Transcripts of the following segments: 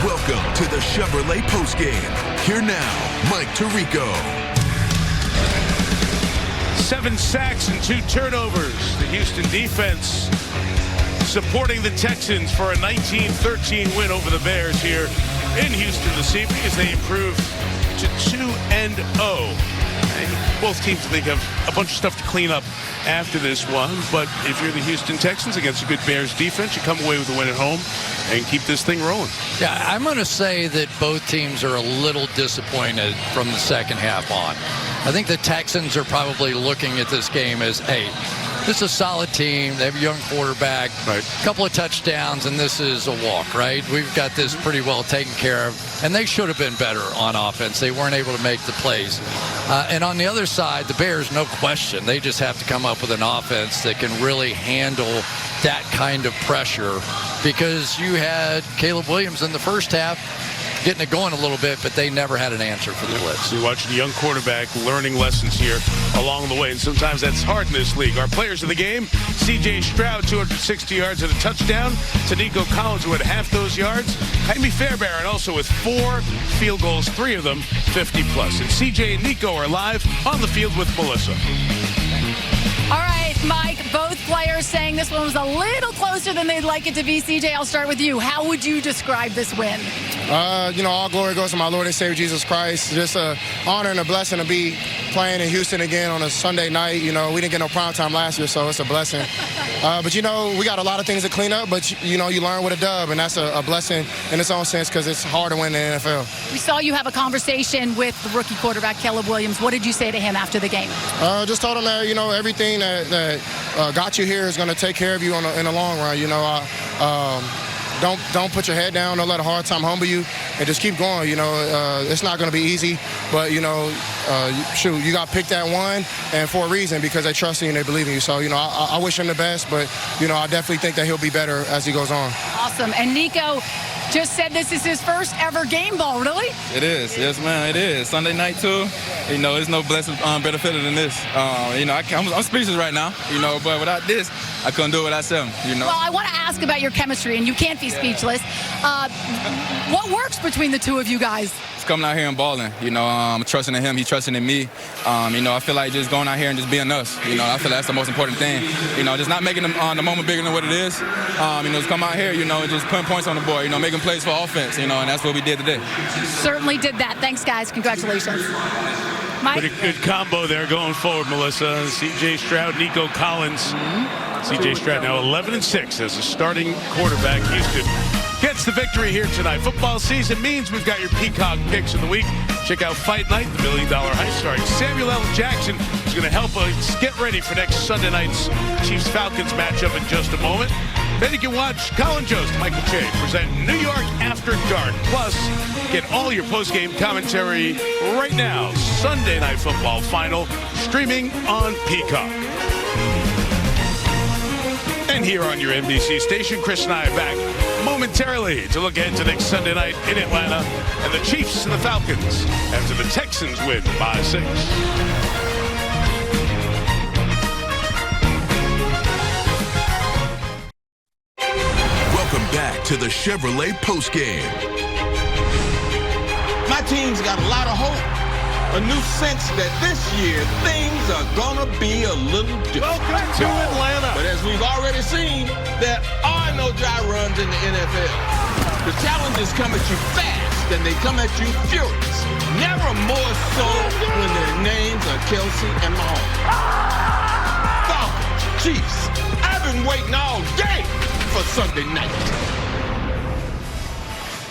Welcome to the Chevrolet Postgame. Here now, Mike Tirico. 7 sacks and 2 turnovers. The Houston defense supporting the Texans for a 19-13 win over the Bears here in Houston this evening as they improve to 2-0. Both teams think have a bunch of stuff to clean up after this one, but if you're the Houston Texans against a good Bears defense, you come away with a win at home and keep this thing rolling. Yeah, I'm going to say that both teams are a little disappointed from the second half on. I think the Texans are probably looking at this game as, hey, this is a solid team. They have a young quarterback, a couple of touchdowns, and this is a walk, right? We've got this pretty well taken care of, and they should have been better on offense. They weren't able to make the plays. And on the other side, the Bears, no question, they just have to come up with an offense that can really handle that kind of pressure, because you had Caleb Williams in the first half getting it going a little bit, but they never had an answer for the blitz. You're watching a young quarterback learning lessons here along the way, and sometimes that's hard in this league. Our players of the game: C.J. Stroud, 260 yards and a touchdown. To Nico Collins, who had half those yards. Jaime Fairbairn also with 4 field goals, 3 of them 50-plus. And C.J. and Nico are live on the field with Melissa. All right, Mike, both players saying this one was a little closer than they'd like it to be. CJ, I'll start with you. How would you describe this win? All glory goes to my Lord and Savior Jesus Christ. Just an honor and a blessing to be playing in Houston again on a Sunday night. We didn't get no prime time last year, so it's a blessing. But, we got a lot of things to clean up, but, you learn with a dub, and that's a blessing in its own sense, because it's hard to win in the NFL. We saw you have a conversation with the rookie quarterback, Caleb Williams. What did you say to him after the game? Just told him that, everything that got you here is going to take care of you in the long run. Don't put your head down. Don't let a hard time humble you, and just keep going. It's not going to be easy, but you got picked at one, and for a reason, because they trust you and they believe in you. So I wish him the best, but I definitely think that he'll be better as he goes on. Awesome. And Nico just said this is his first ever game ball. Really? It is. Yes, man. It is. Sunday night too. There's no blessing better fitter than this. I'm speechless right now. But without this, I couldn't do it without them. Well, I want to ask about your chemistry, and you can't be speechless. What works between the two of you guys? It's coming out here and balling. I'm trusting in him. He's trusting in me. I feel like just going out here and just being us. I feel like that's the most important thing. Just not making the moment bigger than what it is. Just come out here, just putting points on the board. Making plays for offense. And that's what we did today. Certainly did that. Thanks, guys. Congratulations. Mike? Pretty good combo there going forward, Melissa. C.J. Stroud, Nico Collins. C.J. Stroud now 11-6 as a starting quarterback. Houston gets the victory here tonight. Football season means we've got your Peacock picks of the week. Check out Fight Night, the $1 Million Heist, starring Samuel L. Jackson, who's going to help us get ready for next Sunday night's Chiefs-Falcons matchup in just a moment. Then you can watch Colin Jost, Michael Che present New York After Dark. Plus, get all your post-game commentary right now. Sunday Night Football Final, streaming on Peacock. And here on your NBC station, Chris and I are back momentarily to look ahead to next Sunday night in Atlanta and the Chiefs and the Falcons after the Texans win by 6. Welcome back to the Chevrolet Postgame. My team's got a lot of hope, a new sense that this year things are gonna be a little different. Welcome to Atlanta. But as we've already seen, there are no dry runs in the NFL. The challenges come at you fast and they come at you furious. Never more so when their names are Kelsey and Mahomes. Falcons, Chiefs, I've been waiting all day for Sunday night.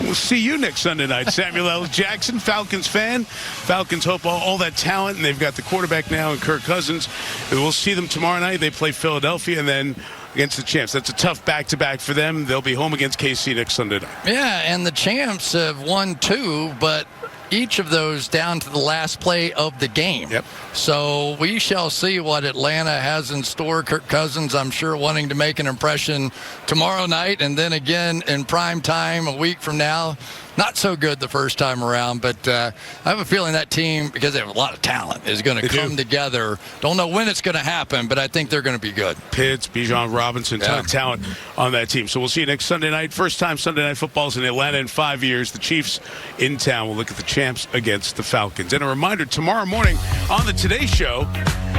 We'll see you next Sunday night. Samuel L. Jackson, Falcons fan. Falcons hope all that talent, and they've got the quarterback now in Kirk Cousins. We'll see them tomorrow night. They play Philadelphia, and then against the champs. That's a tough back-to-back for them. They'll be home against KC next Sunday night. Yeah, and the champs have won 2, but each of those down to the last play of the game. Yep. So we shall see what Atlanta has in store. Kirk Cousins, I'm sure, wanting to make an impression tomorrow night, and then again in prime time a week from now not so good the first time around, but I have a feeling that team, because they have a lot of talent, is going to come together. Don't know when it's going to happen, but I think they're going to be good. Pitts, Bijan Robinson, ton of talent on that team. So we'll see you next Sunday night. First time Sunday Night Football's in Atlanta in 5 years. The Chiefs in town will look at the champs against the Falcons. And a reminder, tomorrow morning on the Today Show,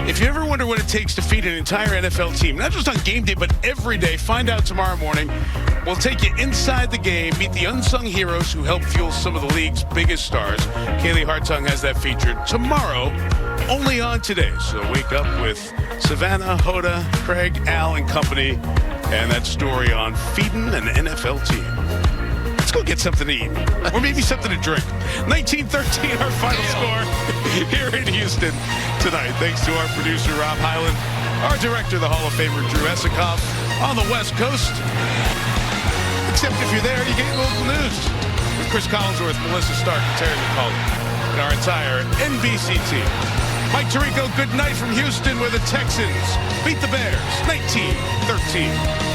if you ever wonder what it takes to feed an entire NFL team, not just on game day, but every day, find out tomorrow morning. We'll take you inside the game, meet the unsung heroes who help fuel some of the league's biggest stars. Kaylee Hartung has that featured tomorrow, only on Today. So wake up with Savannah, Hoda, Craig, Al, and company, and that story on feeding an NFL team. Let's go get something to eat, or maybe something to drink. 19-13, our final score here in Houston tonight. Thanks to our producer, Rob Hyland, our director, the Hall of Famer, Drew Esikoff, on the West Coast. Except if you're there, you get local news. With Chris Collinsworth, Melissa Stark, and Terry McCullough, and our entire NBC team. Mike Tirico, good night from Houston, where the Texans beat the Bears, 19-13.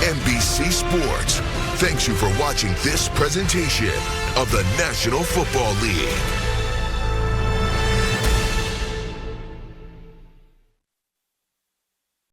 NBC Sports thanks you for watching this presentation of the National Football League.